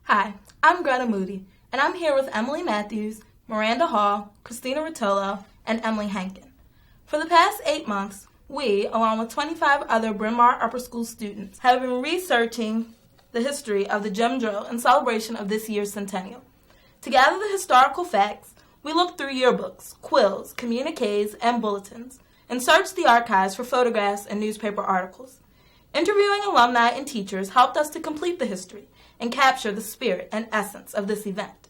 Hi, I'm Greta Moody, and I'm here with Emily Matthews, Miranda Hall, Christina Rotolo, and Emily Henkin. For the past 8 months, we, along with 25 other Bryn Mawr Upper School students, have been researching the history of the gym drill in celebration of this year's Centennial. To gather the historical facts, we looked through yearbooks, quills, communiques, and bulletins, and searched the archives for photographs and newspaper articles. Interviewing alumni and teachers helped us to complete the history and capture the spirit and essence of this event.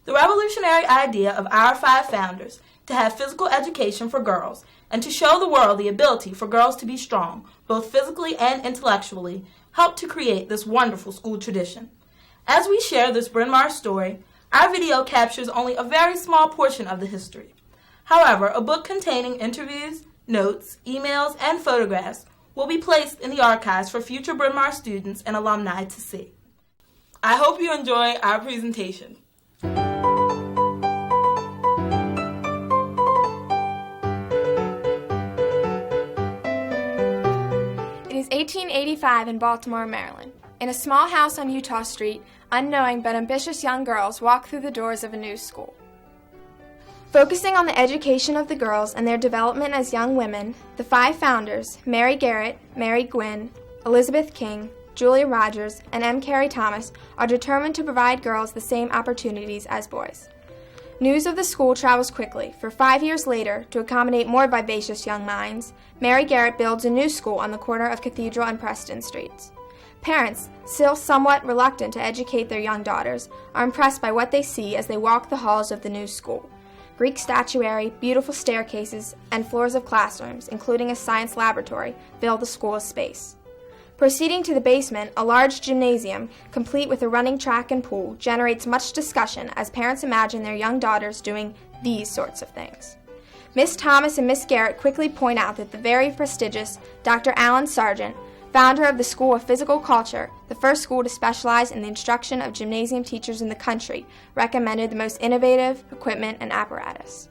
The revolutionary idea of our 5 founders to have physical education for girls and to show the world the ability for girls to be strong, both physically and intellectually, helped to create this wonderful school tradition. As we share this Bryn Mawr story, our video captures only a very small portion of the history. However, a book containing interviews, notes, emails, and photographs will be placed in the archives for future Bryn Mawr students and alumni to see. I hope you enjoy our presentation. It is 1885 in Baltimore, Maryland. In a small house on Utah Street, unknowing but ambitious young girls walk through the doors of a new school. Focusing on the education of the girls and their development as young women, the 5 founders, Mary Garrett, Mary Gwynn, Elizabeth King, Julia Rogers, and M. Carey Thomas, are determined to provide girls the same opportunities as boys. News of the school travels quickly, for 5 years later, to accommodate more vivacious young minds, Mary Garrett builds a new school on the corner of Cathedral and Preston Streets. Parents, still somewhat reluctant to educate their young daughters, are impressed by what they see as they walk the halls of the new school. Greek statuary, beautiful staircases, and floors of classrooms, including a science laboratory, fill the school's space. Proceeding to the basement, a large gymnasium, complete with a running track and pool, generates much discussion as parents imagine their young daughters doing these sorts of things. Miss Thomas and Miss Garrett quickly point out that the very prestigious Dr. Alan Sargent, founder of the School of Physical Culture, the first school to specialize in the instruction of gymnasium teachers in the country, recommended the most innovative equipment and apparatus.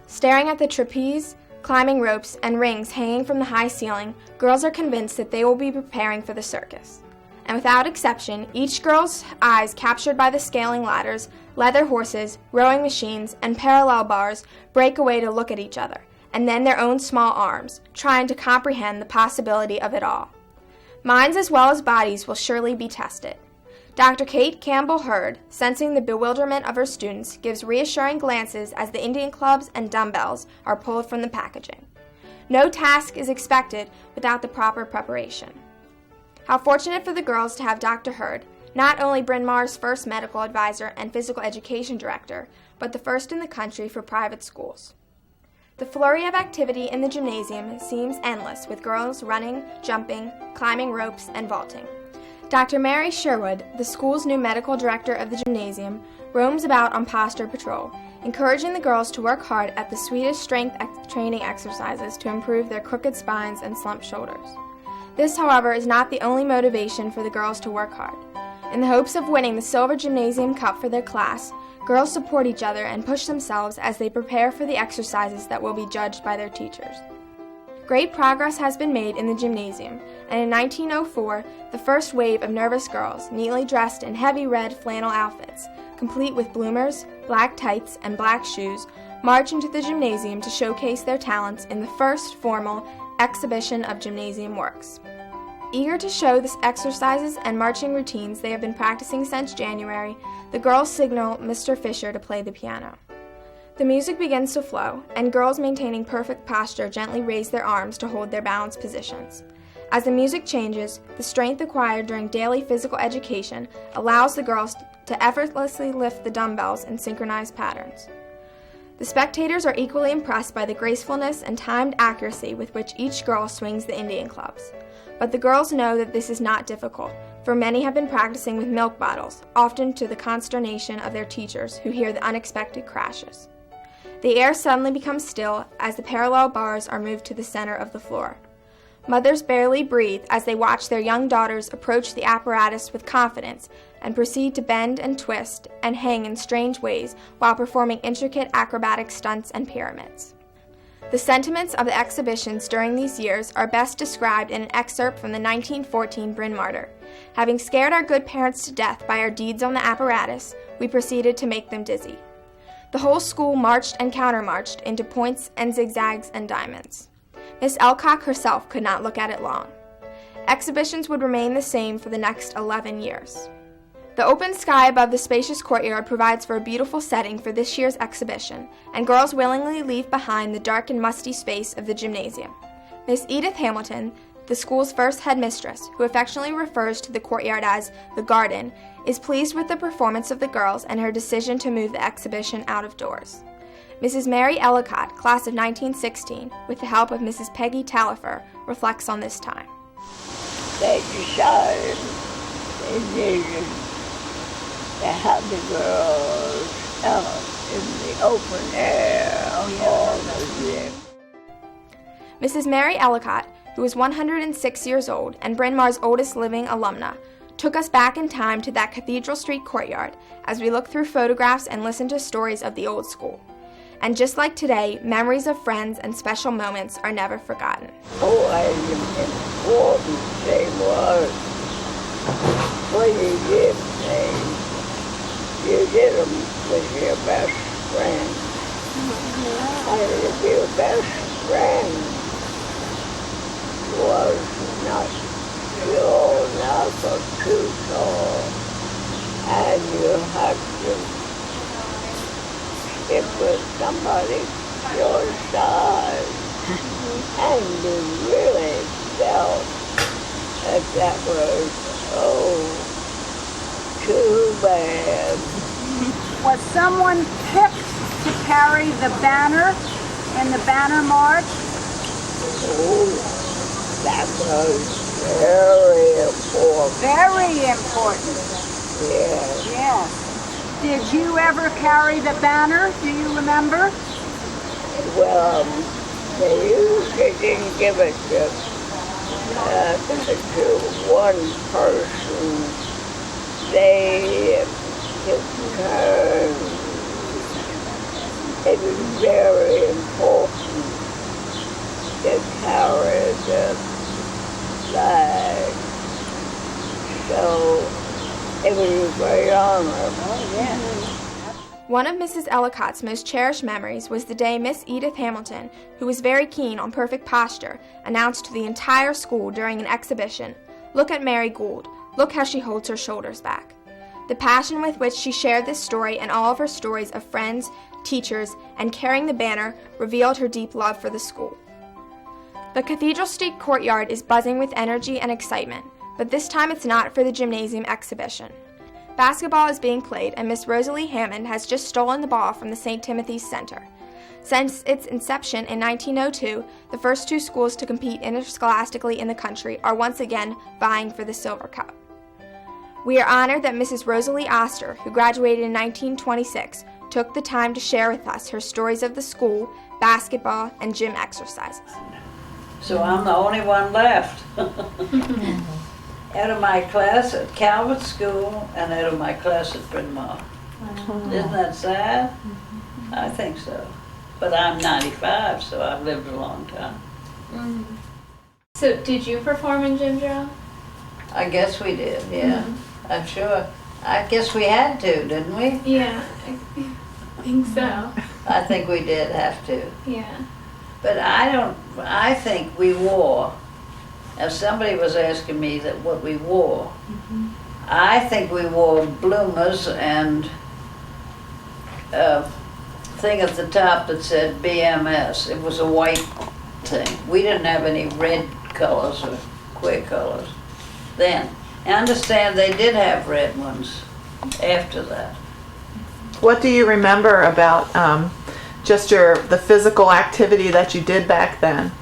Staring at the trapeze, climbing ropes, and rings hanging from the high ceiling, girls are convinced that they will be preparing for the circus. And without exception, each girl's eyes captured by the scaling ladders, leather horses, rowing machines, and parallel bars break away to look at each other, and then their own small arms, trying to comprehend the possibility of it all. Minds as well as bodies will surely be tested. Dr. Kate Campbell Hurd, sensing the bewilderment of her students, gives reassuring glances as the Indian clubs and dumbbells are pulled from the packaging. No task is expected without the proper preparation. How fortunate for the girls to have Dr. Hurd, not only Bryn Mawr's first medical advisor and physical education director, but the first in the country for private schools. The flurry of activity in the gymnasium seems endless, with girls running, jumping, climbing ropes, and vaulting. Dr. Mary Sherwood, the school's new medical director of the gymnasium, roams about on posture patrol, encouraging the girls to work hard at the Swedish strength training exercises to improve their crooked spines and slumped shoulders. This, however, is not the only motivation for the girls to work hard. In the hopes of winning the Silver Gymnasium Cup for their class, girls support each other and push themselves as they prepare for the exercises that will be judged by their teachers. Great progress has been made in the gymnasium, and in 1904, the first wave of nervous girls, neatly dressed in heavy red flannel outfits, complete with bloomers, black tights, and black shoes, march into the gymnasium to showcase their talents in the first formal exhibition of gymnasium works. Eager to show the exercises and marching routines they have been practicing since January, the girls signal Mr. Fisher to play the piano. The music begins to flow, and girls maintaining perfect posture gently raise their arms to hold their balanced positions. As the music changes, the strength acquired during daily physical education allows the girls to effortlessly lift the dumbbells in synchronized patterns. The spectators are equally impressed by the gracefulness and timed accuracy with which each girl swings the Indian clubs. But the girls know that this is not difficult, for many have been practicing with milk bottles, often to the consternation of their teachers who hear the unexpected crashes. The air suddenly becomes still as the parallel bars are moved to the center of the floor. Mothers barely breathe as they watch their young daughters approach the apparatus with confidence and proceed to bend and twist and hang in strange ways while performing intricate acrobatic stunts and pyramids. The sentiments of the exhibitions during these years are best described in an excerpt from the 1914 Bryn Mawr. Having scared our good parents to death by our deeds on the apparatus, we proceeded to make them dizzy. The whole school marched and countermarched into points and zigzags and diamonds. Miss Elcock herself could not look at it long. Exhibitions would remain the same for the next 11 years. The open sky above the spacious courtyard provides for a beautiful setting for this year's exhibition, and girls willingly leave behind the dark and musty space of the gymnasium. Miss Edith Hamilton, the school's first headmistress, who affectionately refers to the courtyard as the garden, is pleased with the performance of the girls and her decision to move the exhibition out of doors. Mrs. Mary Ellicott, class of 1916, with the help of Mrs. Peggy Tallifer, reflects on this time. They decided they needed to have the girls out in the open air all the day. Mrs. Mary Ellicott, who was 106 years old and Bryn Mawr's oldest living alumna, took us back in time to that Cathedral Street courtyard as we looked through photographs and listened to stories of the old school. And just like today, memories of friends and special moments are never forgotten. Oh, and important thing was, when you did things, you did them with your best friend. And if your best friend was not tall enough or too tall, and you had to stick with somebody your size, and you really felt that was, too bad. Was someone picked to carry the banner in the banner march? Oh, that was very important. Very important. Yes. Yes. Did you ever carry the banner? Do you remember? Well, they usually didn't give it to one person. They took turns. It was very important to carry the flag. So it was a great honor. Oh, yeah. One of Mrs. Ellicott's most cherished memories was the day Miss Edith Hamilton, who was very keen on perfect posture, announced to the entire school during an exhibition, "Look at Mary Gould. Look how she holds her shoulders back." The passion with which she shared this story and all of her stories of friends, teachers, and carrying the banner revealed her deep love for the school. The Cathedral Street courtyard is buzzing with energy and excitement, but this time it's not for the gymnasium exhibition. Basketball is being played, and Miss Rosalie Hammond has just stolen the ball from the St. Timothy's Center. Since its inception in 1902, the first two schools to compete interscholastically in the country are once again vying for the Silver Cup. We are honored that Mrs. Rosalie Oster, who graduated in 1926, took the time to share with us her stories of the school, basketball, and gym exercises. So I'm the only one left. Out of my class at Calvert School and out of my class at Bryn Mawr. Isn't that sad? I think so. But I'm 95, so I've lived a long time. So did you perform in gym drill? I guess we did, yeah. I'm sure. I guess we had to, didn't we? Yeah, I think so. I think we did have to. Yeah. But I think we wore, if somebody was asking me that what we wore, I think we wore bloomers and a thing at the top that said BMS. It was a white thing. We didn't have any red colors or queer colors then. I understand they did have red ones after that. What do you remember about just the physical activity that you did back then?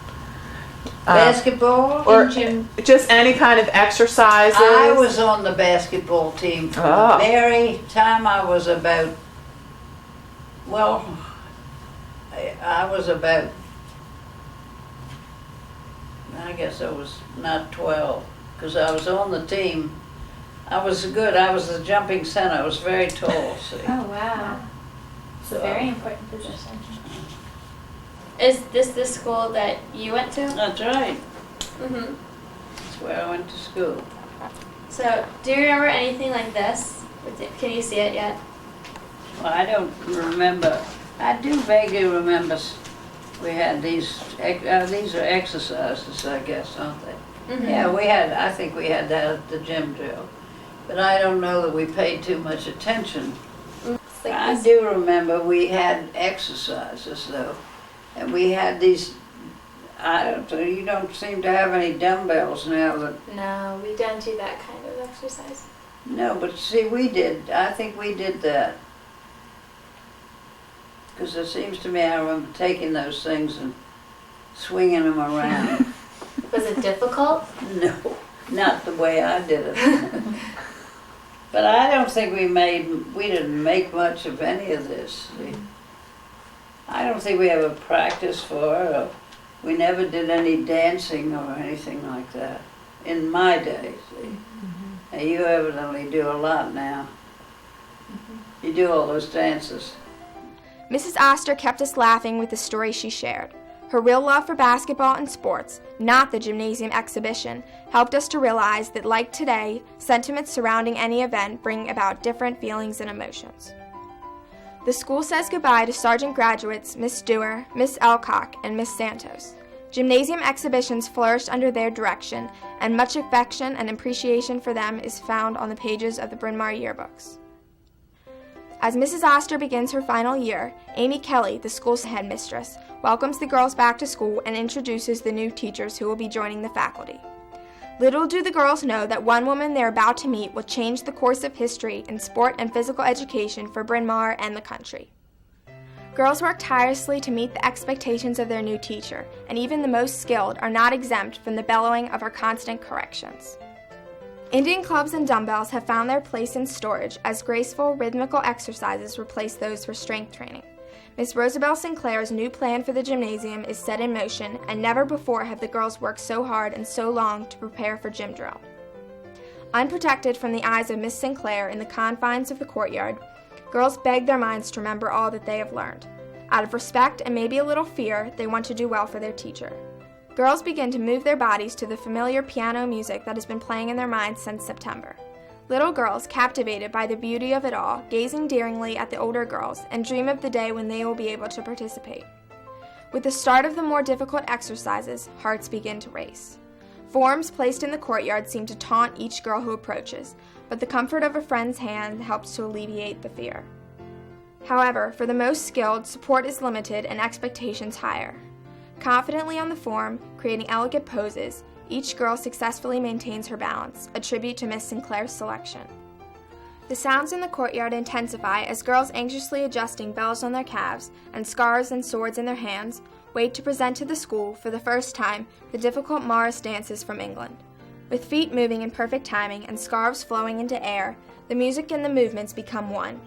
Basketball? Or gym. just any kind of exercises? I was on the basketball team from the very time I was about, well, I was about, I guess I was not 12, because I was on the team. I was good. I was the jumping center. I was very tall, see. Oh, wow. It's a very important position. Is this the school that you went to? That's right. Mm-hmm. That's where I went to school. So, do you remember anything like this? Can you see it yet? Well, I don't remember. I do vaguely remember we had these are exercises, I guess, aren't they? Mm-hmm. Yeah, I think we had that at the gym drill. But I don't know that we paid too much attention. Like I this. do remember we had exercises, though. And we had these, you don't seem to have any dumbbells now. No, we don't do that kind of exercise. No, but see, we did. I think we did that. Because it seems to me I remember taking those things and swinging them around. Was it difficult? No, not the way I did it. But I don't think we didn't make much of any of this. See? I don't think we ever practiced for it. Or we never did any dancing or anything like that in my day. See? Now, you evidently do a lot now. You do all those dances. Mrs. Oster kept us laughing with the story she shared. Her real love for basketball and sports, not the gymnasium exhibition, helped us to realize that, like today, sentiments surrounding any event bring about different feelings and emotions. The school says goodbye to Sergeant graduates Miss Dewar, Miss Elcock, and Miss Santos. Gymnasium exhibitions flourished under their direction, and much affection and appreciation for them is found on the pages of the Bryn Mawr yearbooks. As Mrs. Oster begins her final year, Amy Kelly, the school's headmistress, welcomes the girls back to school and introduces the new teachers who will be joining the faculty. Little do the girls know that one woman they're about to meet will change the course of history in sport and physical education for Bryn Mawr and the country. Girls work tirelessly to meet the expectations of their new teacher, and even the most skilled are not exempt from the bellowing of her constant corrections. Indian clubs and dumbbells have found their place in storage as graceful, rhythmical exercises replace those for strength training. Miss Rosabelle Sinclair's new plan for the gymnasium is set in motion, and never before have the girls worked so hard and so long to prepare for gym drill. Unprotected from the eyes of Miss Sinclair in the confines of the courtyard, girls beg their minds to remember all that they have learned. Out of respect and maybe a little fear, they want to do well for their teacher. Girls begin to move their bodies to the familiar piano music that has been playing in their minds since September. Little girls, captivated by the beauty of it all, gaze endearingly at the older girls and dream of the day when they will be able to participate. With the start of the more difficult exercises, hearts begin to race. Forms placed in the courtyard seem to taunt each girl who approaches, but the comfort of a friend's hand helps to alleviate the fear. However, for the most skilled, support is limited and expectations higher. Confidently on the form, creating elegant poses, each girl successfully maintains her balance, a tribute to Miss Sinclair's selection. The sounds in the courtyard intensify as girls anxiously adjusting bells on their calves and scarves and swords in their hands wait to present to the school for the first time the difficult Morris dances from England. With feet moving in perfect timing and scarves flowing into air, the music and the movements become one.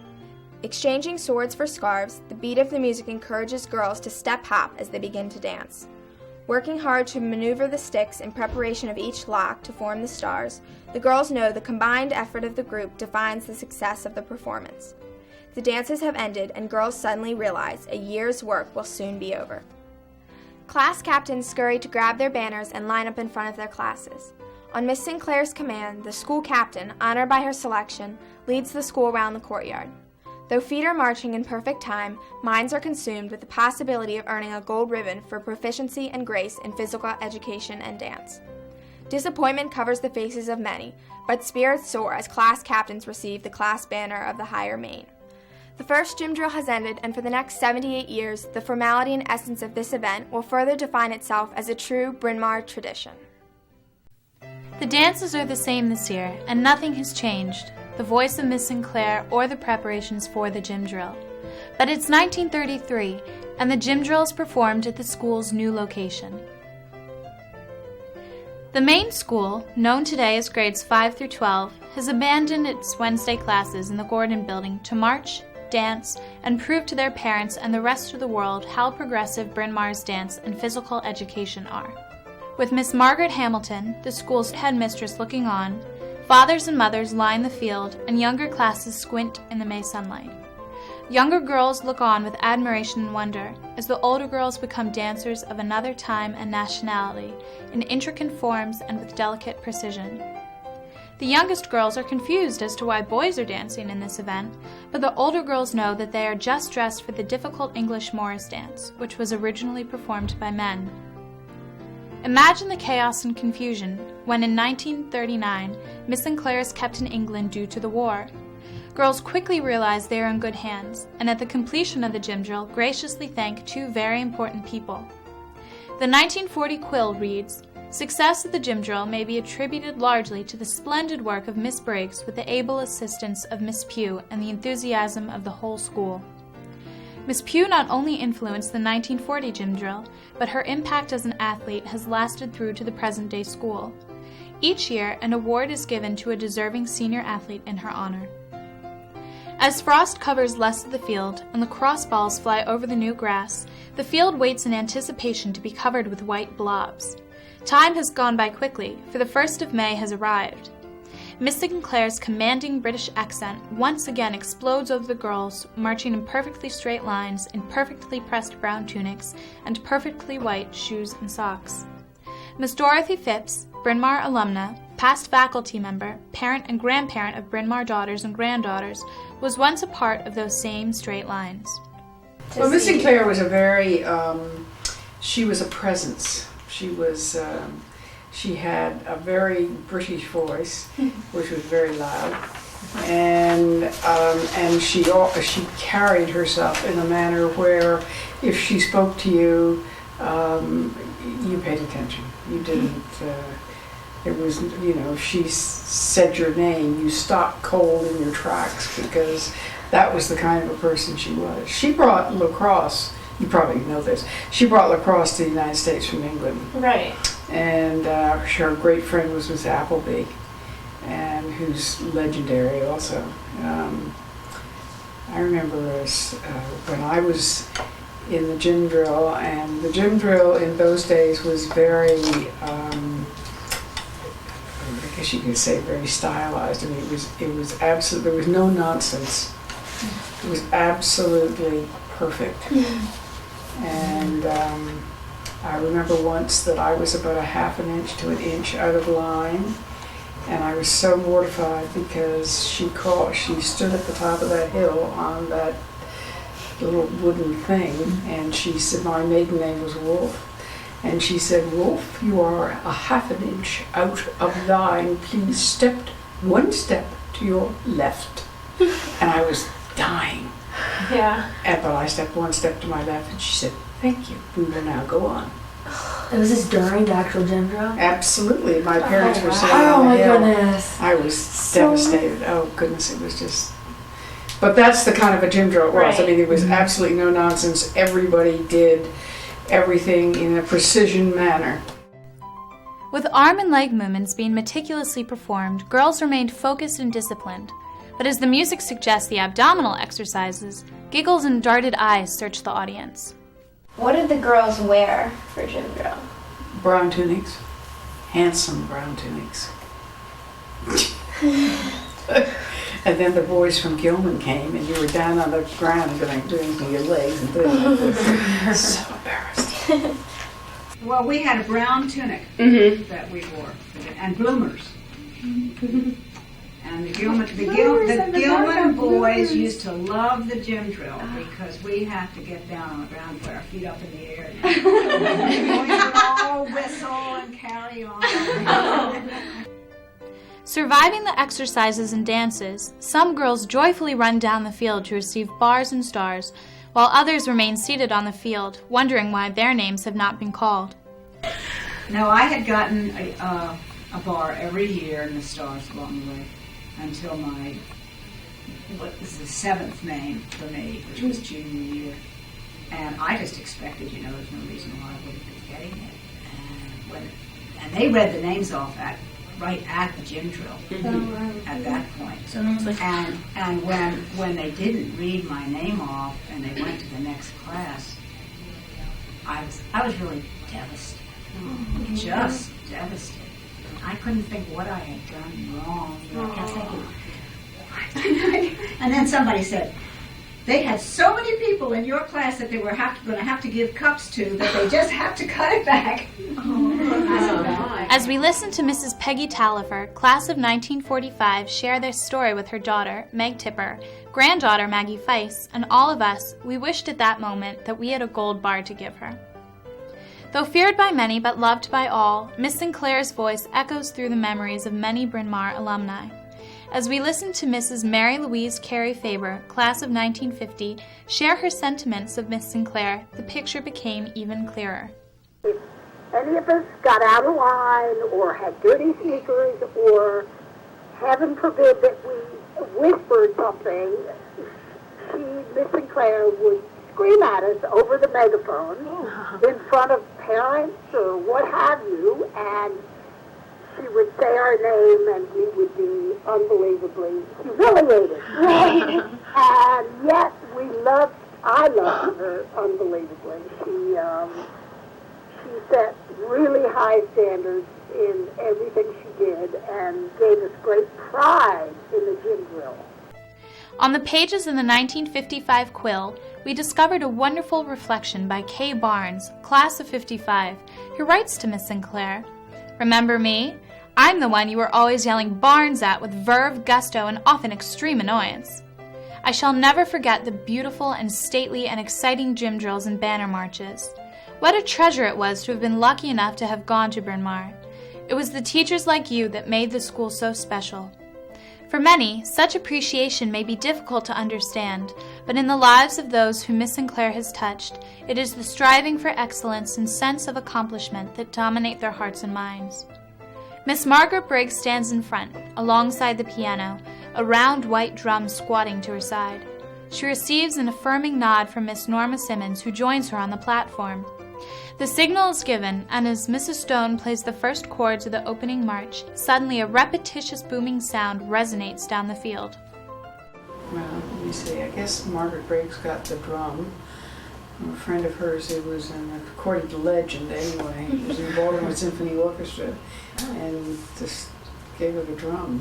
Exchanging swords for scarves, the beat of the music encourages girls to step hop as they begin to dance. Working hard to maneuver the sticks in preparation of each lock to form the stars, the girls know the combined effort of the group defines the success of the performance. The dances have ended, and girls suddenly realize a year's work will soon be over. Class captains scurry to grab their banners and line up in front of their classes. On Miss Sinclair's command, the school captain, honored by her selection, leads the school around the courtyard. Though feet are marching in perfect time, minds are consumed with the possibility of earning a gold ribbon for proficiency and grace in physical education and dance. Disappointment covers the faces of many, but spirits soar as class captains receive the class banner of the higher Maine. The first gym drill has ended, and for the next 78 years, the formality and essence of this event will further define itself as a true Bryn Mawr tradition. The dances are the same this year, and nothing has changed. The voice of Miss Sinclair or the preparations for the gym drill. But it's 1933, and the gym drill is performed at the school's new location. The main school, known today as grades 5 through 12, has abandoned its Wednesday classes in the Gordon Building to march, dance, and prove to their parents and the rest of the world how progressive Bryn Mawr's dance and physical education are. With Miss Margaret Hamilton, the school's headmistress, looking on, fathers and mothers line the field, and younger classes squint in the May sunlight. Younger girls look on with admiration and wonder as the older girls become dancers of another time and nationality, in intricate forms and with delicate precision. The youngest girls are confused as to why boys are dancing in this event, but the older girls know that they are just dressed for the difficult English Morris dance, which was originally performed by men. Imagine the chaos and confusion when in 1939, Miss Sinclair is kept in England due to the war. Girls quickly realize they are in good hands, and at the completion of the gym drill, graciously thank two very important people. The 1940 quill reads, "Success of the gym drill may be attributed largely to the splendid work of Miss Briggs with the able assistance of Miss Pugh and the enthusiasm of the whole school." Miss Pugh not only influenced the 1940 gym drill, but her impact as an athlete has lasted through to the present-day school. Each year, an award is given to a deserving senior athlete in her honor. As frost covers less of the field and lacrosse balls fly over the new grass, the field waits in anticipation to be covered with white blobs. Time has gone by quickly, for the 1st of May has arrived. Miss Sinclair's commanding British accent once again explodes over the girls, marching in perfectly straight lines in perfectly pressed brown tunics and perfectly white shoes and socks. Miss Dorothy Phipps, Bryn Mawr alumna, past faculty member, parent and grandparent of Bryn Mawr daughters and granddaughters, was once a part of those same straight lines. Well, Miss Sinclair was she was a presence. She had a very British voice, which was very loud, and she carried herself in a manner where, if she spoke to you, you paid attention. You didn't. It was, if she said your name, you stopped cold in your tracks, because that was the kind of a person she was. She brought lacrosse. You probably know this. She brought lacrosse to the United States from England. Right. And her great friend was Miss Appleby, and who's legendary also. I remember when I was in the gym drill, and the gym drill in those days was very, I guess you could say, very stylized. I mean, it was absolutely, there was no nonsense. It was absolutely perfect. And I remember once that I was about a half an inch to an inch out of line, and I was so mortified because she stood at the top of that hill on that little wooden thing, and she said, my maiden name was Wolf, and she said, "Wolf, you are a half an inch out of line. Please step one step to your left." And I was dying. Yeah. But I stepped one step to my left, and she said, "Thank you. We will now go on." And was this during the actual gym drill? Absolutely. My parents were sitting on the hill. Oh my goodness. I was devastated. Oh goodness, it was just... But that's the kind of a gym drill it was. Right. I mean, there was absolutely no nonsense. Everybody did everything in a precision manner. With arm and leg movements being meticulously performed, girls remained focused and disciplined. But as the music suggests the abdominal exercises, giggles and darted eyes searched the audience. What did the girls wear for gym drill? Brown tunics. Handsome brown tunics. And then the boys from Gilman came, and you were down on the ground doing your legs and doing like this. So embarrassed. Well, we had a brown tunic that we wore, and bloomers. And the Gilman boys used to love the gym drill because we have to get down on the ground, put our feet up in the air. And the boys would all whistle and carry on. Surviving the exercises and dances, some girls joyfully run down the field to receive bars and stars, while others remain seated on the field, wondering why their names have not been called. No, I had gotten a bar every year and the stars along the way until my, what was the 7th name for me, which was junior year. And I just expected, there's no reason why I wouldn't be getting it. And they read the names off right at the gym drill at that point. So like, and when they didn't read my name off and they went to the next class, I was really devastated. Just devastated. I couldn't think what I had done wrong. I kept thinking, and then somebody said, they had so many people in your class that they were going to have to give cups to that they just have to cut it back. As we listen to Mrs. Peggy Tallifer, class of 1945, share their story with her daughter, Meg Tipper, granddaughter Maggie Feiss, and all of us, we wished at that moment that we had a gold bar to give her. Though feared by many but loved by all, Miss Sinclair's voice echoes through the memories of many Bryn Mawr alumni. As we listen to Mrs. Mary Louise Carey Faber, class of 1950, share her sentiments of Miss Sinclair, the picture became even clearer. If any of us got out of line or had dirty sneakers or, heaven forbid, that we whispered something, Miss Sinclair would scream at us over the megaphone in front of parents or what have you, and she would say our name and we would be unbelievably humiliated. And yet I loved her unbelievably. She set really high standards in everything she did and gave us great pride in the gym drill. On the pages of the 1955 quill, we discovered a wonderful reflection by Kay Barnes, class of 55, who writes to Miss Sinclair, "Remember me? I'm the one you were always yelling Barnes at with verve, gusto, and often extreme annoyance. I shall never forget the beautiful and stately and exciting gym drills and banner marches. What a treasure it was to have been lucky enough to have gone to Bryn Mawr. It was the teachers like you that made the school so special. For many, such appreciation may be difficult to understand, but in the lives of those whom Miss Sinclair has touched, it is the striving for excellence and sense of accomplishment that dominate their hearts and minds." Miss Margaret Briggs stands in front, alongside the piano, a round white drum squatting to her side. She receives an affirming nod from Miss Norma Simmons, who joins her on the platform. The signal is given, and as Mrs. Stone plays the first chords of the opening march, suddenly a repetitious booming sound resonates down the field. Well, let me see. I guess Margaret Briggs got the drum. A friend of hers who was according to legend anyway, was in the Baltimore Symphony Orchestra, and just gave her the drum,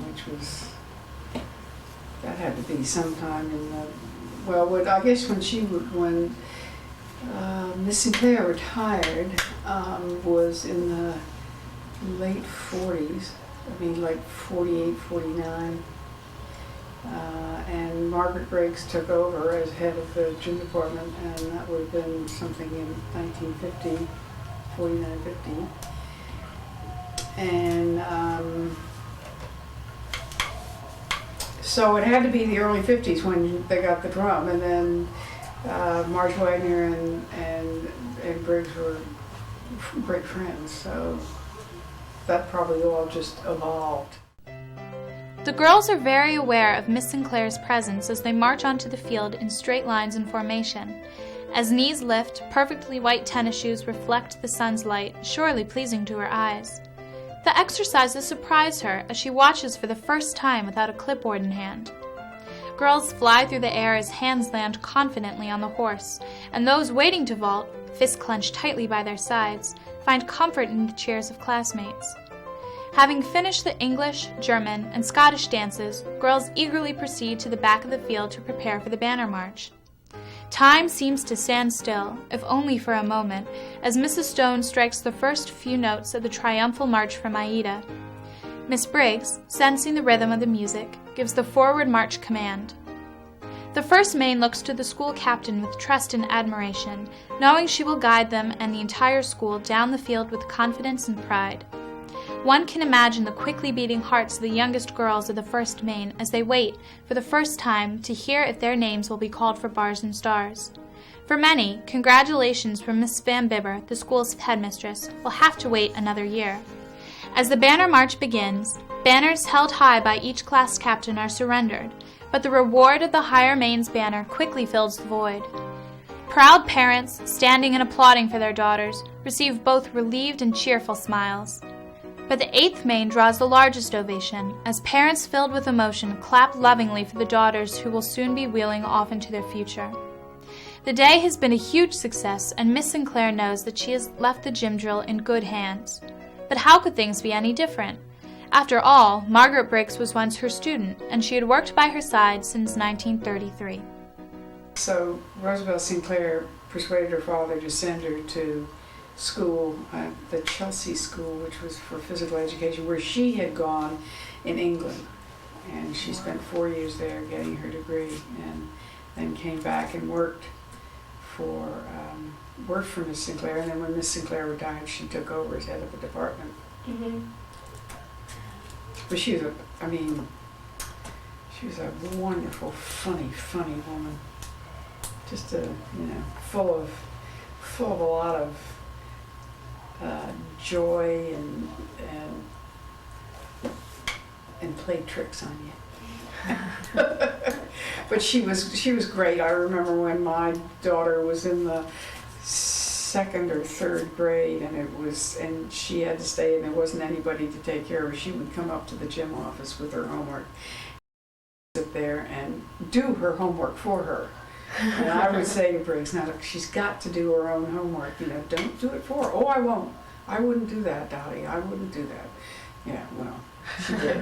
that had to be sometime in the, I guess when Miss Sinclair retired, was in the late 40s, like 48, 49. And Margaret Briggs took over as head of the gym department, and that would have been something in 1950, 49, 50. And so it had to be the early 50s when they got the drum, and then Marge Wagner and Briggs were great friends, so that probably all just evolved. The girls are very aware of Miss Sinclair's presence as they march onto the field in straight lines and formation. As knees lift, perfectly white tennis shoes reflect the sun's light, surely pleasing to her eyes. The exercises surprise her as she watches for the first time without a clipboard in hand. Girls fly through the air as hands land confidently on the horse, and those waiting to vault, fists clenched tightly by their sides, find comfort in the cheers of classmates. Having finished the English, German, and Scottish dances, girls eagerly proceed to the back of the field to prepare for the banner march. Time seems to stand still, if only for a moment, as Mrs. Stone strikes the first few notes of the triumphal march from Aida. Miss Briggs, sensing the rhythm of the music, gives the forward march command. The first maid looks to the school captain with trust and admiration, knowing she will guide them and the entire school down the field with confidence and pride. One can imagine the quickly beating hearts of the youngest girls of the first main as they wait, for the first time, to hear if their names will be called for bars and stars. For many, congratulations from Miss Van Bibber, the school's headmistress, will have to wait another year. As the banner march begins, banners held high by each class captain are surrendered, but the reward of the higher main's banner quickly fills the void. Proud parents, standing and applauding for their daughters, receive both relieved and cheerful smiles. But the 8th main draws the largest ovation, as parents filled with emotion clap lovingly for the daughters who will soon be wheeling off into their future. The day has been a huge success, and Miss Sinclair knows that she has left the gym drill in good hands. But how could things be any different? After all, Margaret Briggs was once her student, and she had worked by her side since 1933. So Roosevelt Sinclair persuaded her father to send her to school, the Chelsea School, which was for physical education, where she had gone in England. And she spent 4 years there getting her degree, and then came back and worked for Miss Sinclair. And then when Miss Sinclair retired, she took over as head of the department. Mm-hmm. But she was a wonderful, funny woman. Just full of a lot of joy and played tricks on you. But she was great. I remember when my daughter was in the 2nd or 3rd grade, and she had to stay, and there wasn't anybody to take care of her. She would come up to the gym office with her homework, sit there and do her homework for her. And I would say to Briggs, now look, she's got to do her own homework. Don't do it for her. Oh, I won't. I wouldn't do that, Dottie. I wouldn't do that. Yeah, well, she did.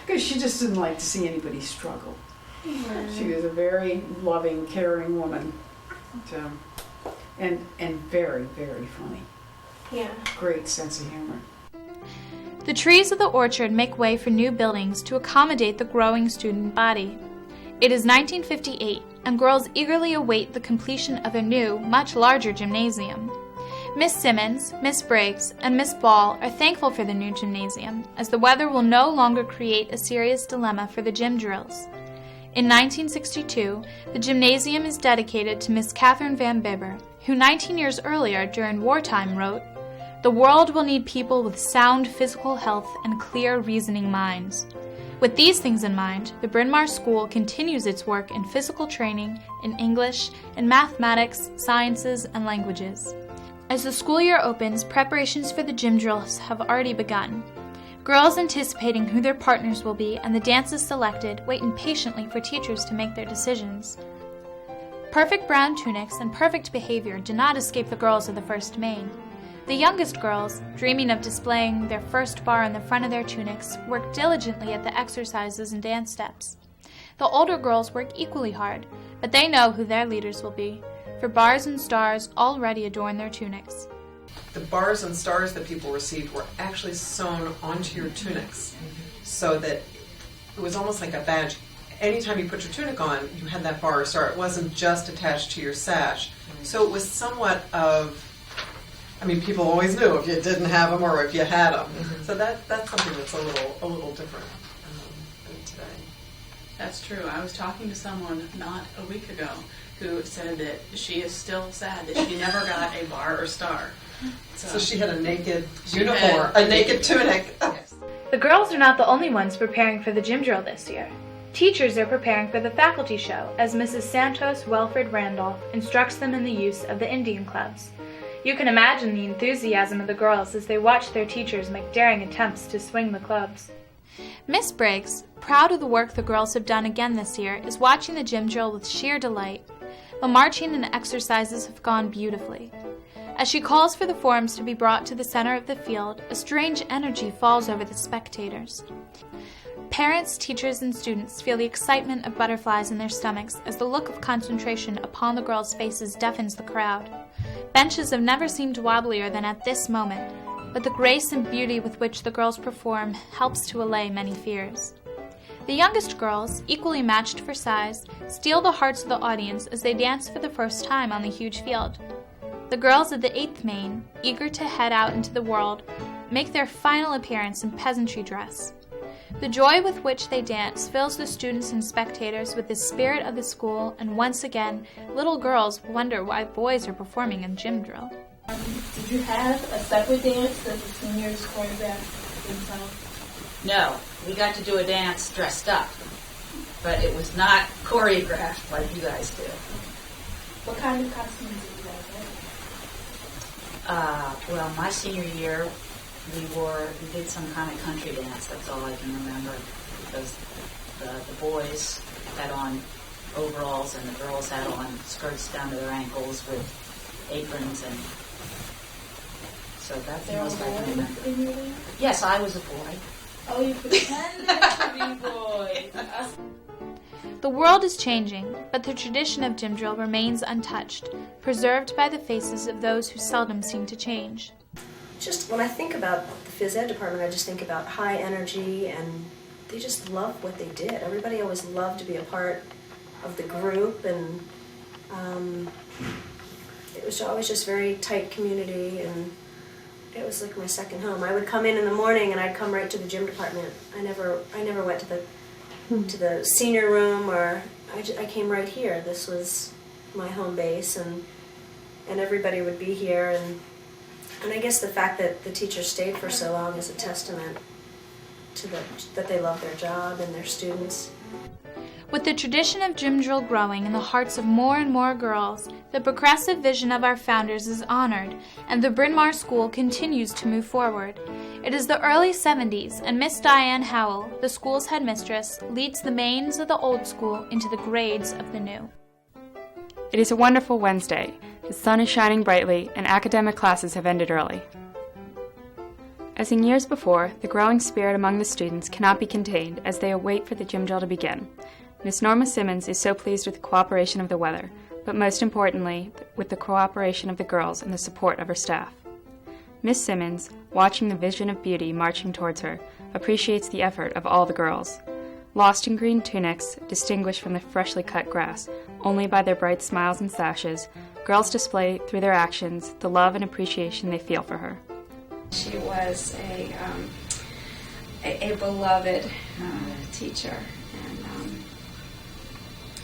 Because she just didn't like to see anybody struggle. She was a very loving, caring woman. So, and very, very funny. Yeah. Great sense of humor. The trees of the orchard make way for new buildings to accommodate the growing student body. It is 1958, and girls eagerly await the completion of a new, much larger gymnasium. Miss Simmons, Miss Briggs, and Miss Ball are thankful for the new gymnasium, as the weather will no longer create a serious dilemma for the gym drills. In 1962, the gymnasium is dedicated to Miss Catherine Van Bibber, who 19 years earlier, during wartime, wrote, "The world will need people with sound physical health and clear reasoning minds." With these things in mind, the Bryn Mawr School continues its work in physical training, in English, in mathematics, sciences, and languages. As the school year opens, preparations for the gym drills have already begun. Girls anticipating who their partners will be and the dances selected wait impatiently for teachers to make their decisions. Perfect brown tunics and perfect behavior do not escape the girls of the First Maine. The youngest girls, dreaming of displaying their first bar in the front of their tunics, work diligently at the exercises and dance steps. The older girls work equally hard, but they know who their leaders will be, for bars and stars already adorn their tunics. The bars and stars that people received were actually sewn onto your tunics, so that it was almost like a badge. Anytime you put your tunic on, you had that bar or star. It wasn't just attached to your sash. So it was somewhat of, people always knew if you didn't have them or if you had them. Mm-hmm. So that's something that's a little different than today. That's true. I was talking to someone not a week ago who said that she is still sad that she never got a bar or star. So she had a naked uniform, a naked tunic. Yes. The girls are not the only ones preparing for the gym drill this year. Teachers are preparing for the faculty show as Mrs. Santos Welford Randolph instructs them in the use of the Indian clubs. You can imagine the enthusiasm of the girls as they watch their teachers make daring attempts to swing the clubs. Miss Briggs, proud of the work the girls have done again this year, is watching the gym drill with sheer delight. The marching and exercises have gone beautifully. As she calls for the forms to be brought to the center of the field, a strange energy falls over the spectators. Parents, teachers, and students feel the excitement of butterflies in their stomachs as the look of concentration upon the girls' faces deafens the crowd. Benches have never seemed wobblier than at this moment, but the grace and beauty with which the girls perform helps to allay many fears. The youngest girls, equally matched for size, steal the hearts of the audience as they dance for the first time on the huge field. The girls of the 8th Maine, eager to head out into the world, make their final appearance in peasantry dress. The joy with which they dance fills the students and spectators with the spirit of the school, and once again, little girls wonder why boys are performing in gym drill. Did you have a separate dance that the seniors choreographed themselves? No, we got to do a dance dressed up, but it was not choreographed like you guys did. What kind of costumes did you guys wear? Well, my senior year, we did some kind of country dance. That's all I can remember, because the boys had on overalls and the girls had on skirts down to their ankles with aprons, and so that's the most I can remember. Yes, I was a boy. Oh, you pretended to be boys. The world is changing, but the tradition of gym drill remains untouched, preserved by the faces of those who seldom seem to change. Just when I think about the phys ed department, I just think about high energy, and they just loved what they did. Everybody always loved to be a part of the group, and it was always just very tight community, and it was like my second home. I would come in the morning and I'd come right to the gym department. I never went to the senior room, or I came right here. This was my home base, and everybody would be here, and I guess the fact that the teachers stayed for so long is a testament to that they love their job and their students. With the tradition of gym drill growing in the hearts of more and more girls, the progressive vision of our founders is honored, and the Bryn Mawr School continues to move forward. It is the early 70s, and Miss Diane Howell, the school's headmistress, leads the mains of the old school into the grades of the new. It is a wonderful Wednesday. The sun is shining brightly, and academic classes have ended early. As in years before, the growing spirit among the students cannot be contained as they await for the gym drill to begin. Miss Norma Simmons is so pleased with the cooperation of the weather, but most importantly, with the cooperation of the girls and the support of her staff. Miss Simmons, watching the vision of beauty marching towards her, appreciates the effort of all the girls. Lost in green tunics, distinguished from the freshly cut grass only by their bright smiles and sashes, girls display through their actions the love and appreciation they feel for her. She was a beloved teacher, and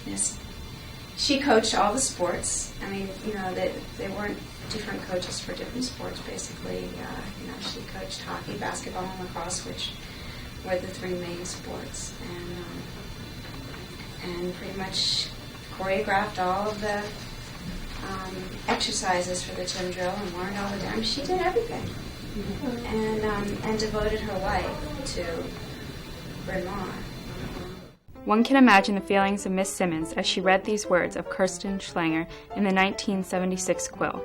yes, she coached all the sports. I mean, they weren't different coaches for different sports. Basically, she coached hockey, basketball, and lacrosse, which were the three main sports, and pretty much choreographed all of the exercises for the gym drill and learned all the dance. She did everything. And devoted her life to Bryn Mawr. One can imagine the feelings of Miss Simmons as she read these words of Kirsten Schlanger in the 1976 quill.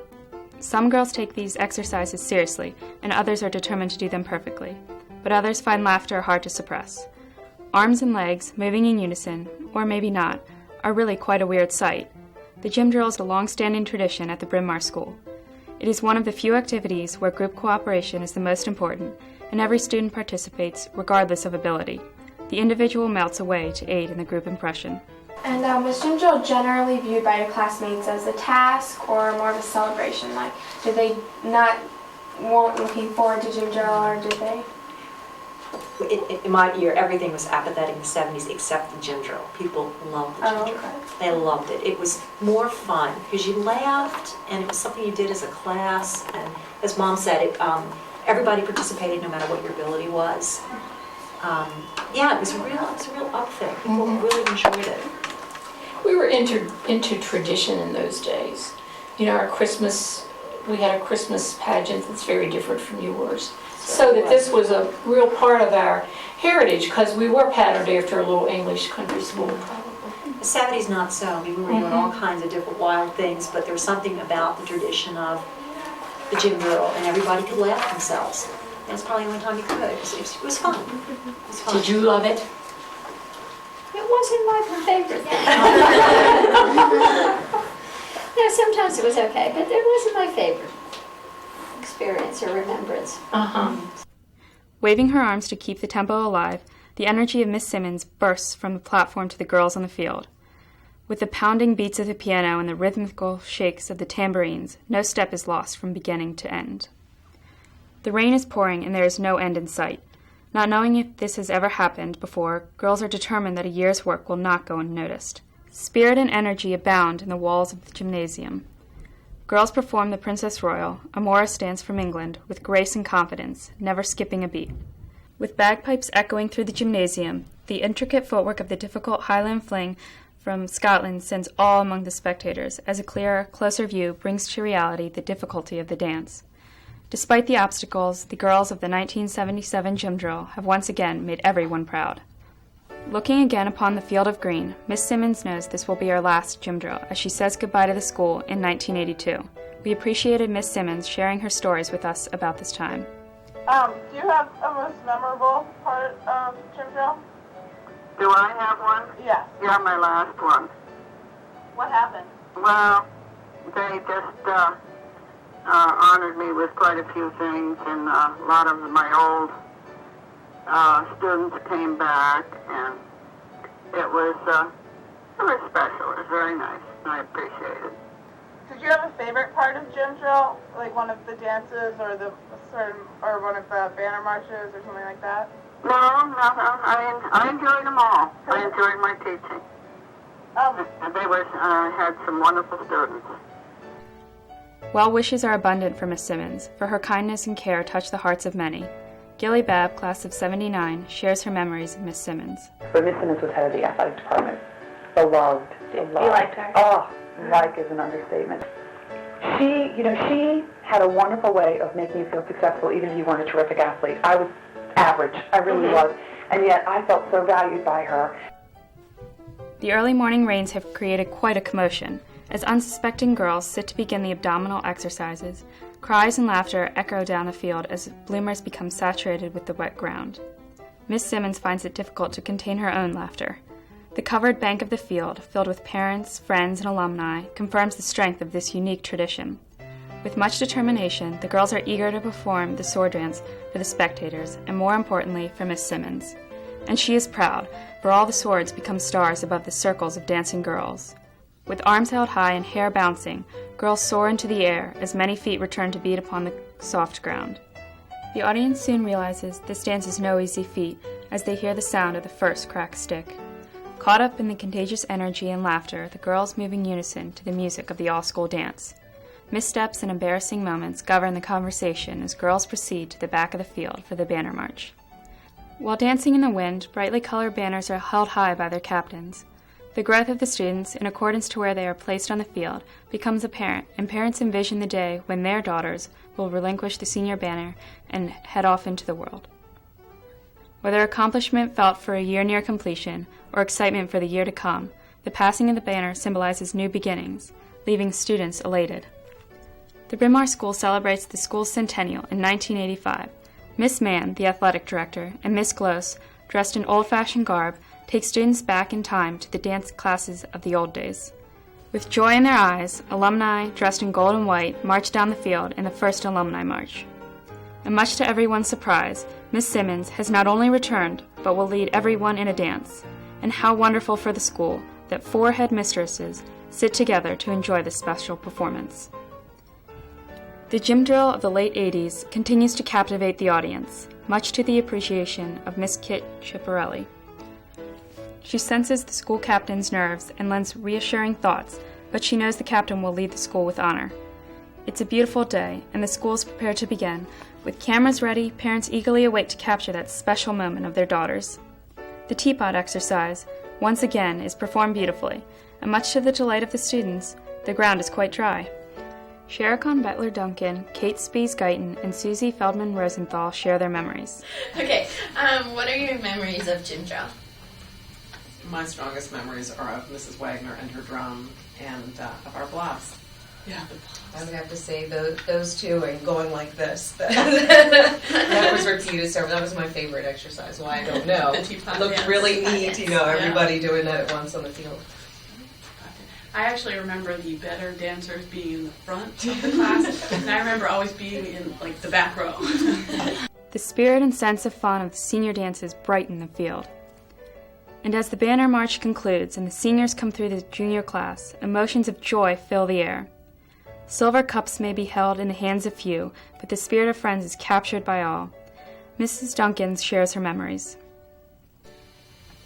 Some girls take these exercises seriously, and others are determined to do them perfectly. But others find laughter hard to suppress. Arms and legs, moving in unison, or maybe not, are really quite a weird sight. The gym drill is a long-standing tradition at the Bryn Mawr School. It is one of the few activities where group cooperation is the most important, and every student participates regardless of ability. The individual melts away to aid in the group impression. And was gym drill generally viewed by your classmates as a task or more of a celebration? Like, did they weren't looking forward to gym drill, or did they? In my year, everything was apathetic in the 70s except the gym drill. People loved the gym drill. Okay. They loved it. It was more fun because you laughed, and it was something you did as a class. And as Mom said, everybody participated no matter what your ability was. It was a real up thing. People really enjoyed it. We were into tradition in those days. Our Christmas, we had a Christmas pageant that's very different from yours. So that this was a real part of our heritage, because we were patterned after a little English country school. The 70s not so. I mean, we were doing all kinds of different wild things, but there was something about the tradition of the gym drill, and everybody could laugh themselves. That's probably the only time you could. It was fun. It was fun. Did you love it? It wasn't my favorite thing. No, sometimes it was okay, but it wasn't my favorite experience or remembrance. Waving her arms to keep the tempo alive, the energy of Miss Simmons bursts from the platform to the girls on the field. With the pounding beats of the piano and the rhythmical shakes of the tambourines, no step is lost from beginning to end. The rain is pouring and there is no end in sight. Not knowing if this has ever happened before, girls are determined that a year's work will not go unnoticed. Spirit and energy abound in the walls of the gymnasium. Girls perform the Princess Royal, a Morris dance from England, with grace and confidence, never skipping a beat. With bagpipes echoing through the gymnasium, the intricate footwork of the difficult Highland fling from Scotland sends awe among the spectators, as a clearer, closer view brings to reality the difficulty of the dance. Despite the obstacles, the girls of the 1977 gym drill have once again made everyone proud. Looking again upon the field of green, Miss Simmons knows this will be her last gym drill as she says goodbye to the school in 1982. We appreciated Miss Simmons sharing her stories with us about this time. Do you have a most memorable part of gym drill? Do I have one? Yes. You're my last one. What happened? Well, they just honored me with quite a few things, and a lot of my old students came back, and it was special. It was very nice, and I appreciate it. Did you have a favorite part of gym drill, like one of the dances or or one of the banner marches or something like that? No. I enjoyed them all. I enjoyed my teaching. And they had some wonderful students. Well wishes are abundant for Miss Simmons, for her kindness and care touch the hearts of many. Gilly Babb, class of 79, shares her memories of Miss Simmons. But Miss Simmons was head of the athletic department. Beloved. You liked her? Oh, like is an understatement. She had a wonderful way of making you feel successful even if you weren't a terrific athlete. I was average. I really was. And yet I felt so valued by her. The early morning rains have created quite a commotion. As unsuspecting girls sit to begin the abdominal exercises, cries and laughter echo down the field as bloomers become saturated with the wet ground. Miss Simmons finds it difficult to contain her own laughter. The covered bank of the field, filled with parents, friends, and alumni, confirms the strength of this unique tradition. With much determination, the girls are eager to perform the sword dance for the spectators, and more importantly, for Miss Simmons. And she is proud, for all the swords become stars above the circles of dancing girls. With arms held high and hair bouncing, girls soar into the air as many feet return to beat upon the soft ground. The audience soon realizes this dance is no easy feat as they hear the sound of the first cracked stick. Caught up in the contagious energy and laughter, the girls move in unison to the music of the all-school dance. Missteps and embarrassing moments govern the conversation as girls proceed to the back of the field for the banner march. While dancing in the wind, brightly colored banners are held high by their captains. The growth of the students, in accordance to where they are placed on the field, becomes apparent, and parents envision the day when their daughters will relinquish the senior banner and head off into the world. Whether accomplishment felt for a year near completion, or excitement for the year to come, the passing of the banner symbolizes new beginnings, leaving students elated. The Bryn Mawr School celebrates the school's centennial in 1985. Miss Mann, the athletic director, and Miss Glose, dressed in old-fashioned garb, take students back in time to the dance classes of the old days. With joy in their eyes, alumni, dressed in gold and white, march down the field in the first alumni march. And much to everyone's surprise, Miss Simmons has not only returned, but will lead everyone in a dance. And how wonderful for the school that 4 headmistresses sit together to enjoy this special performance. The gym drill of the late 80s continues to captivate the audience, much to the appreciation of Miss Kit Chiapparelli. She senses the school captain's nerves and lends reassuring thoughts, but she knows the captain will lead the school with honor. It's a beautiful day, and the school is prepared to begin. With cameras ready, parents eagerly await to capture that special moment of their daughters. The teapot exercise, once again, is performed beautifully, and much to the delight of the students, the ground is quite dry. Shericon Bettler-Duncan, Kate Spies-Guyton, and Susie Feldman-Rosenthal share their memories. Okay, what are your memories of gym drill? My strongest memories are of Mrs. Wagner and her drum and of our blocks. Yeah, I would have to say those two and going like this. That was repeated several. That was my favorite exercise. Why, I don't know. It looked really neat, everybody doing that at once on the field. I actually remember the better dancers being in the front of the class, and I remember always being in the back row. The spirit and sense of fun of the senior dances brighten the field. And as the banner march concludes and the seniors come through the junior class, emotions of joy fill the air. Silver cups may be held in the hands of few, but the spirit of friends is captured by all. Mrs. Duncan shares her memories.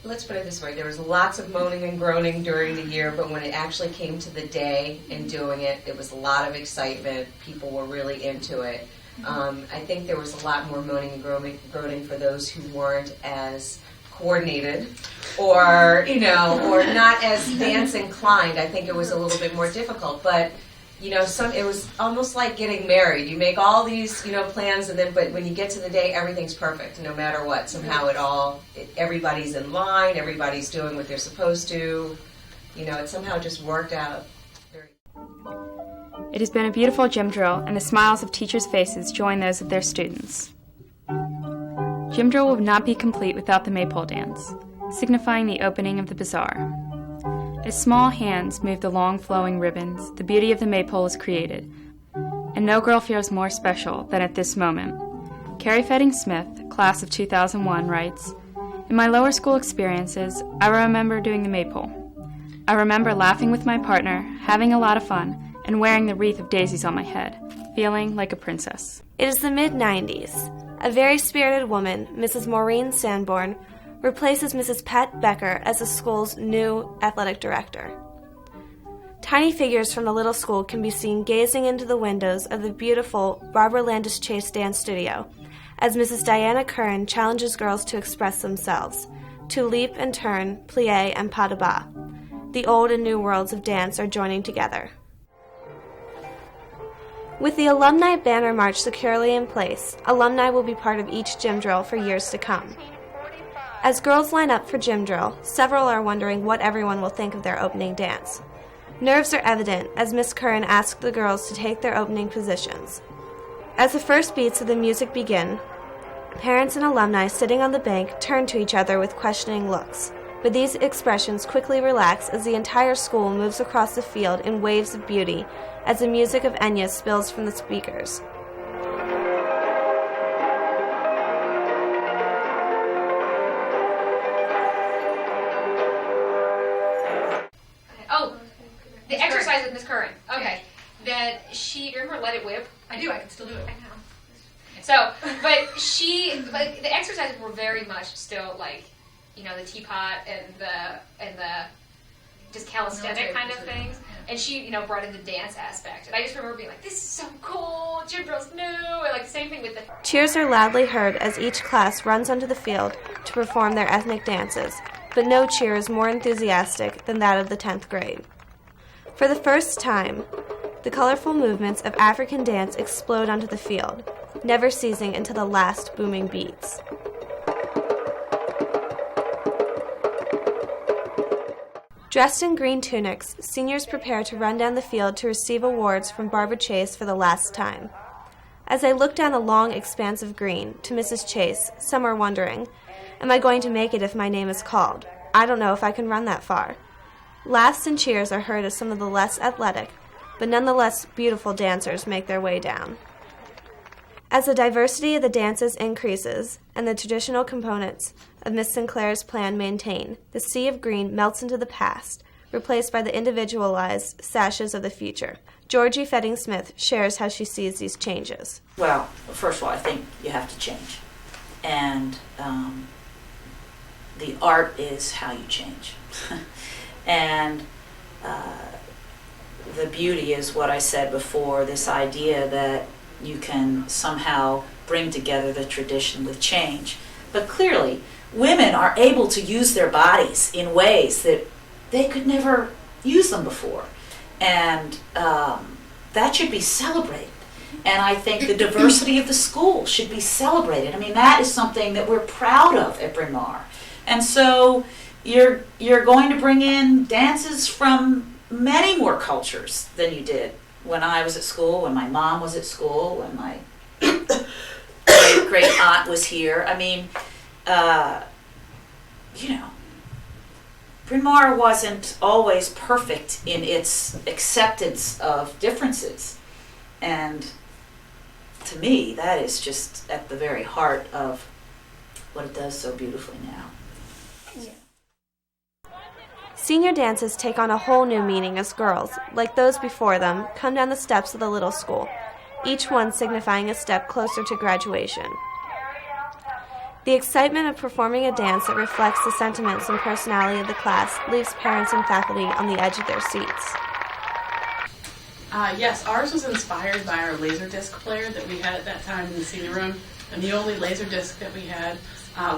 Let's put it this way, there was lots of moaning and groaning during the year, but when it actually came to the day and doing it, it was a lot of excitement. People were really into it. I think there was a lot more moaning and groaning for those who weren't as coordinated or not as dance inclined. I think it was a little bit more difficult, but it was almost like getting married. You make all these, plans, but when you get to the day, everything's perfect, no matter what. Somehow everybody's in line, everybody's doing what they're supposed to. It somehow just worked out. It has been a beautiful gym drill, and the smiles of teachers' faces join those of their students. Gym drill would not be complete without the maypole dance. signifying the opening of the bazaar. As small hands move the long flowing ribbons, the beauty of the maypole is created, and no girl feels more special than at this moment. Carrie Fetting Smith, class of 2001, writes, "In my lower school experiences, I remember doing the maypole. I remember laughing with my partner, having a lot of fun, and wearing the wreath of daisies on my head, feeling like a princess." It is the mid-90s. A very spirited woman, Mrs. Maureen Sanborn, replaces Mrs. Pat Becker as the school's new athletic director. Tiny figures from the little school can be seen gazing into the windows of the beautiful Barbara Landis Chase dance studio as Mrs. Diana Curran challenges girls to express themselves, to leap and turn, plie, and pas de bas. The old and new worlds of dance are joining together. With the Alumni Banner March securely in place, alumni will be part of each gym drill for years to come. As girls line up for gym drill, several are wondering what everyone will think of their opening dance. Nerves are evident as Miss Curran asks the girls to take their opening positions. As the first beats of the music begin, parents and alumni sitting on the bank turn to each other with questioning looks. But these expressions quickly relax as the entire school moves across the field in waves of beauty as the music of Enya spills from the speakers. Oh, the exercise with Miss Curran. Okay. That she, remember Let It Whip? I do, I can still do it. I know. So, but the exercises were very much still like, you know, the teapot and the just calisthenic kind of things. And she, you know, brought in the dance aspect. And I just remember being like, this is so cool, gym drill's new, and like the same thing with the... Cheers are loudly heard as each class runs onto the field to perform their ethnic dances, but no cheer is more enthusiastic than that of the 10th grade. For the first time, the colorful movements of African dance explode onto the field, never ceasing until the last booming beats. Dressed in green tunics, seniors prepare to run down the field to receive awards from Barbara Chase for the last time. As I look down the long expanse of green to Mrs. Chase, some are wondering, am I going to make it if my name is called? I don't know if I can run that far. Laughs and cheers are heard as some of the less athletic, but nonetheless beautiful dancers make their way down. As the diversity of the dances increases and the traditional components of Miss Sinclair's plan maintain, the sea of green melts into the past, replaced by the individualized sashes of the future. Georgie Fetting Smith shares how she sees these changes. Well, first of all, I think you have to change. And the art is how you change. And the beauty is what I said before, this idea that you can somehow bring together the tradition with change. But clearly, women are able to use their bodies in ways that they could never use them before. And that should be celebrated. And I think the diversity of the school should be celebrated. I mean, that is something that we're proud of at Bryn Mawr. And so you're going to bring in dances from many more cultures than you did when I was at school, when my mom was at school, when my great aunt was here. I mean, you know, Bryn Mawr wasn't always perfect in its acceptance of differences. And to me, that is just at the very heart of what it does so beautifully now. Senior dances take on a whole new meaning as girls, like those before them, come down the steps of the little school, each one signifying a step closer to graduation. The excitement of performing a dance that reflects the sentiments and personality of the class leaves parents and faculty on the edge of their seats. Yes, ours was inspired by our Laserdisc player that we had at that time in the senior room, and the only Laserdisc that we had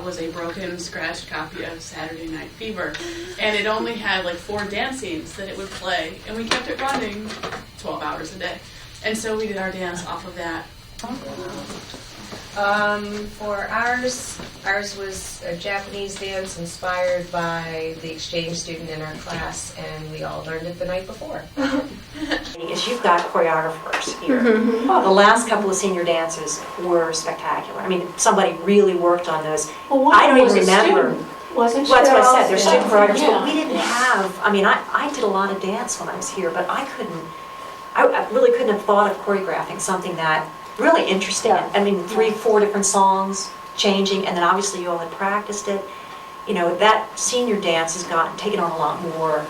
was a broken, scratched copy of Saturday Night Fever, and it only had like 4 dance scenes that it would play, and we kept it running 12 hours a day, and so we did our dance off of that. For ours was a Japanese dance inspired by the exchange student in our class, and we all learned it the night before. Because you've got choreographers here. Oh, the last couple of senior dances were spectacular. I mean, somebody really worked on those. Well, I don't even remember. Wasn't Well, that's what I said, all there's still- student choreographers, yeah. but we didn't have, I mean, I did a lot of dance when I was here, but I really couldn't have thought of choreographing something that really interesting. I mean, 3, 4 different songs changing, and then obviously you all had practiced it. You know, that senior dance has taken on a lot more,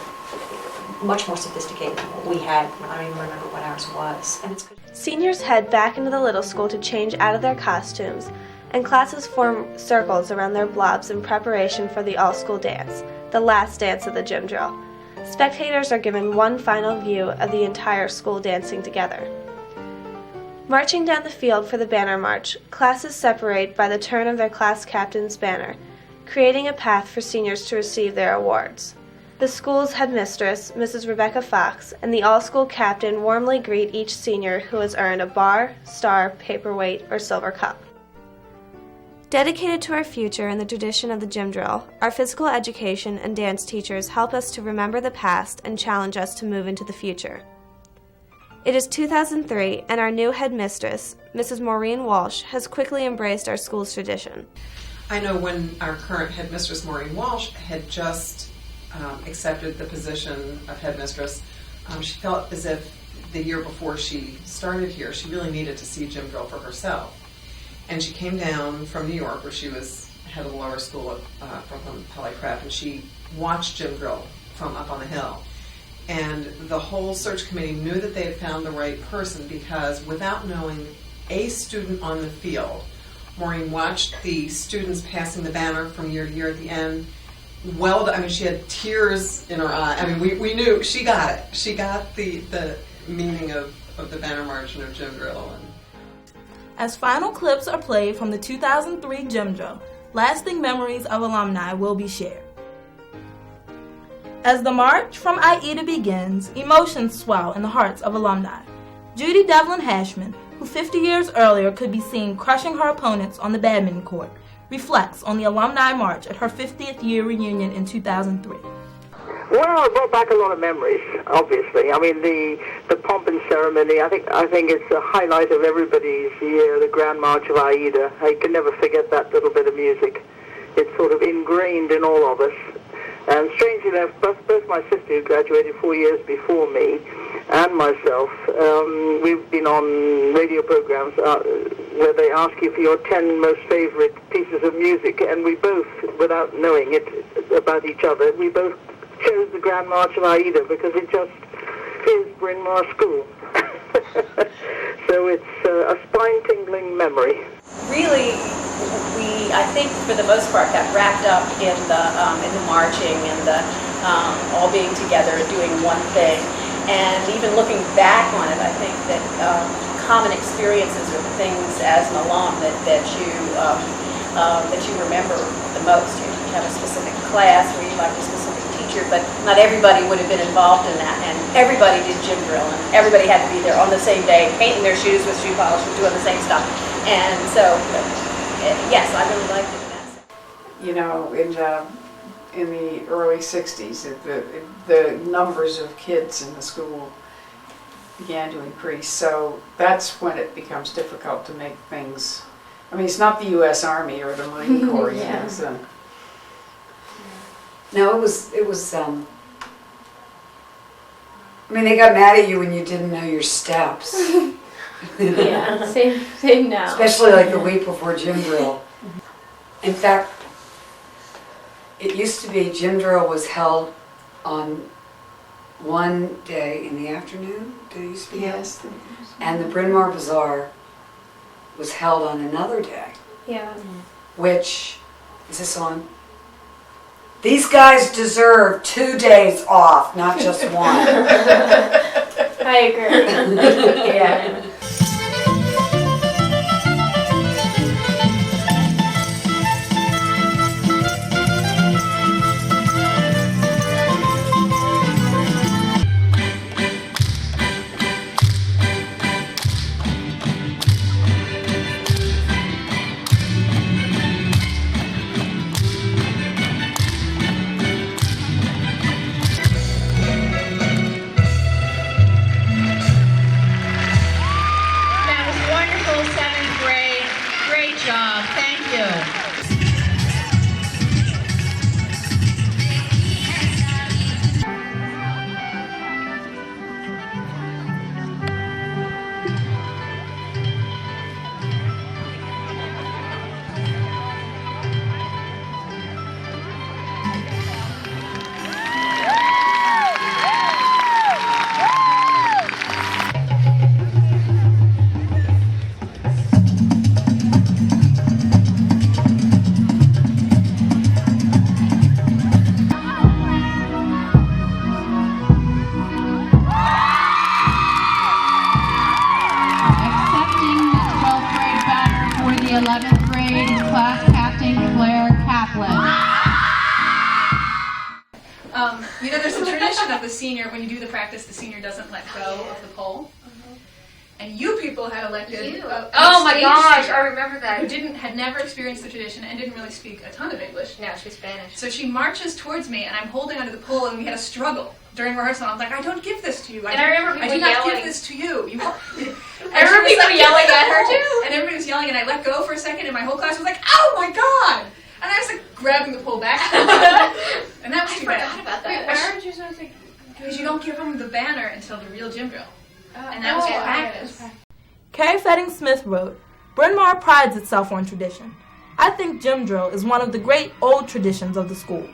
much more sophisticated than what we had. I don't even remember what ours was. And it's good. Seniors head back into the little school to change out of their costumes, and classes form circles around their blobs in preparation for the all-school dance, the last dance of the gym drill. Spectators are given one final view of the entire school dancing together. Marching down the field for the banner march, classes separate by the turn of their class captain's banner, creating a path for seniors to receive their awards. The school's headmistress, Mrs. Rebecca Fox, and the all-school captain warmly greet each senior who has earned a bar, star, paperweight, or silver cup. Dedicated to our future and the tradition of the gym drill, our physical education and dance teachers help us to remember the past and challenge us to move into the future. It is 2003, and our new headmistress, Mrs. Maureen Walsh, has quickly embraced our school's tradition. I know when our current headmistress, Maureen Walsh, had just accepted the position of headmistress, she felt as if the year before she started here, she really needed to see gym drill for herself. And she came down from New York, where she was head of the lower school from Pelly Prep, and she watched gym drill from up on the hill. And the whole search committee knew that they had found the right person, because without knowing a student on the field, Maureen watched the students passing the banner from year to year at the end. I mean, she had tears in her eye. I mean, we knew she got it. She got the meaning of the banner march and of gym drill. As final clips are played from the 2003 gym drill, lasting memories of alumni will be shared. As the march from Aida begins, emotions swell in the hearts of alumni. Judy Devlin Hashman, who 50 years earlier could be seen crushing her opponents on the badminton court, reflects on the alumni march at her 50th year reunion in 2003. Well, it brought back a lot of memories, obviously. I mean, the pomp and ceremony, I think it's a highlight of everybody's year, the Grand March of Aida. I can never forget that little bit of music. It's sort of ingrained in all of us. And strangely enough, both my sister, who graduated 4 years before me, and myself, we've been on radio programs where they ask you for your 10 most favorite pieces of music, and we both, without knowing it about each other, we both chose the Grand March of Aida because it just is Bryn Mawr School. So it's a spine-tingling memory. Really, we, I think, for the most part, got wrapped up in the marching and the all being together and doing one thing. And even looking back on it, I think that common experiences are the things as an alum that you remember the most. You have a specific class where you like a specific teacher, but not everybody would have been involved in that. And everybody did gym drill, and everybody had to be there on the same day, painting their shoes with shoe polish and doing the same stuff. And so, yes, I really liked it in that sense. You know, in the early 60s, the numbers of kids in the school began to increase. So that's when it becomes difficult to make things. I mean, it's not the U.S. Army or the Marine Corps, you know. So. No, it was. I mean, they got mad at you when you didn't know your steps. Yeah, same now. Especially like the week before gym drill. In fact, it used to be gym drill was held on one day in the afternoon. Did it used to be held? Yes. And the Bryn Mawr Bazaar was held on another day. Yeah. Which, is this on? These guys deserve 2 days off, not just one. I agree. Yeah. the 11th grade class captain, Claire Kaplan. There's a tradition of the senior, when you do the practice, the senior doesn't let go of the pole. And you people had elected. Oh my gosh, I remember that. Who had never experienced the tradition and didn't really speak a ton of English. No, she's Spanish. So she marches towards me, and I'm holding onto the pole, and we had a struggle during rehearsal. I was like, I don't give this to you. I remember people I do not yelling. give this to you. I remember people yelling at her too. And everybody was yelling, and I let go for a second, and my whole class was like, oh my god! And I was like grabbing the pole back. And that was too bad. I forgot about that. Wait, Why aren't you supposed to? Because you don't give them the banner until the real gym drill. And that was practice. Carrie Fetting Smith wrote, Bryn Mawr prides itself on tradition. I think gym drill is one of the great old traditions of the school.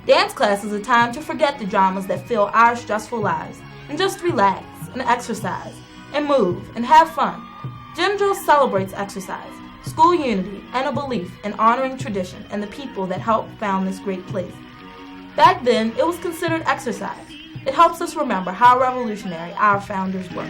Dance class is a time to forget the dramas that fill our stressful lives and just relax and exercise and move and have fun. Gym drill celebrates exercise, school unity, and a belief in honoring tradition and the people that helped found this great place. Back then, it was considered exercise. It helps us remember how revolutionary our founders were.